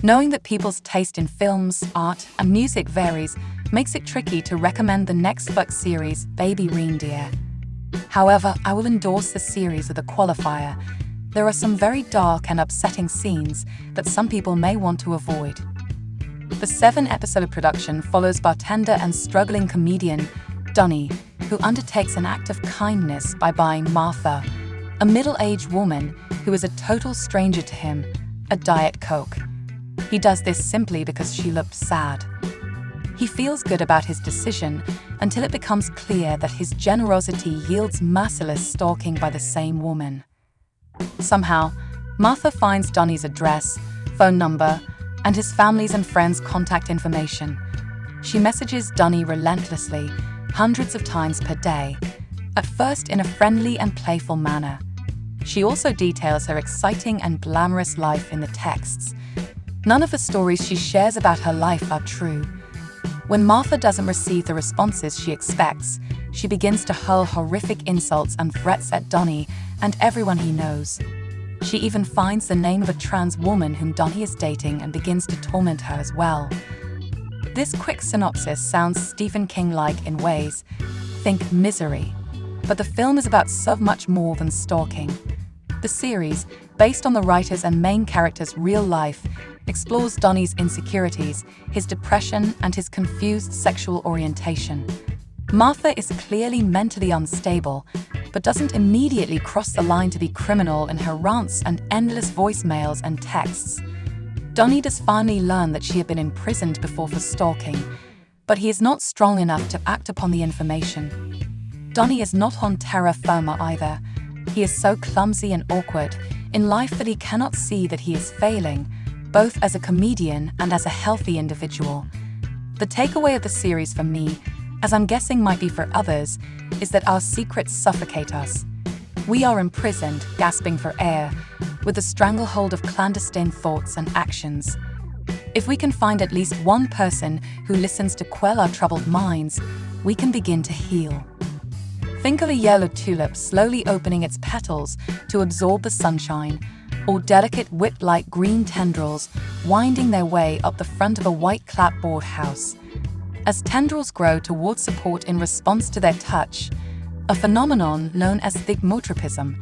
Knowing that people's taste in films, art, and music varies makes it tricky to recommend the next book series, Baby Reindeer. However, I will endorse the series with a qualifier. There are some very dark and upsetting scenes that some people may want to avoid. The 7-episode production follows bartender and struggling comedian Donnie, who undertakes an act of kindness by buying Martha, a middle-aged woman who is a total stranger to him, a Diet Coke. He does this simply because she looked sad. He feels good about his decision until it becomes clear that his generosity yields merciless stalking by the same woman. Somehow, Martha finds Donnie's address, phone number, and his family's and friends' contact information. She messages Donnie relentlessly, hundreds of times per day, at first in a friendly and playful manner. She also details her exciting and glamorous life in the texts. None of the stories she shares about her life are true. When Martha doesn't receive the responses she expects, she begins to hurl horrific insults and threats at Donnie and everyone he knows. She even finds the name of a trans woman whom Donnie is dating and begins to torment her as well. This quick synopsis sounds Stephen King-like in ways. Think Misery. But the film is about so much more than stalking. The series, based on the writer's and main character's real life, explores Donnie's insecurities, his depression, and his confused sexual orientation. Martha is clearly mentally unstable, but doesn't immediately cross the line to be criminal in her rants and endless voicemails and texts. Donnie does finally learn that she had been imprisoned before for stalking, but he is not strong enough to act upon the information. Donnie is not on terra firma either. He is so clumsy and awkward in life that he cannot see that he is failing, both as a comedian and as a healthy individual. The takeaway of the series for me, as I'm guessing might be for others, is that our secrets suffocate us. We are imprisoned, gasping for air, with the stranglehold of clandestine thoughts and actions. If we can find at least one person who listens to quell our troubled minds, we can begin to heal. Think of a yellow tulip slowly opening its petals to absorb the sunshine, or delicate whip-like green tendrils winding their way up the front of a white clapboard house. As tendrils grow towards support in response to their touch, a phenomenon known as thigmotropism,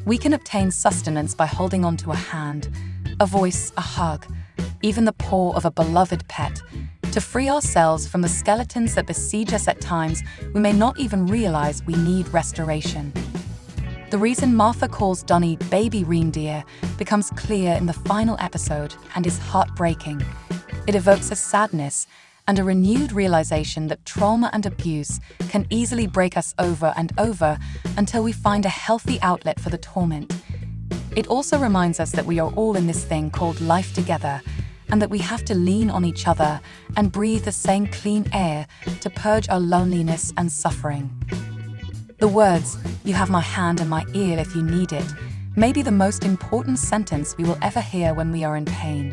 we can obtain sustenance by holding onto a hand, a voice, a hug, even the paw of a beloved pet, to free ourselves from the skeletons that besiege us at times we may not even realize we need restoration. The reason Martha calls Donnie Baby Reindeer becomes clear in the final episode and is heartbreaking. It evokes a sadness and a renewed realization that trauma and abuse can easily break us over and over until we find a healthy outlet for the torment. It also reminds us that we are all in this thing called life together, and that we have to lean on each other and breathe the same clean air to purge our loneliness and suffering. The words, "You have my hand and my ear if you need it," may be the most important sentence we will ever hear when we are in pain.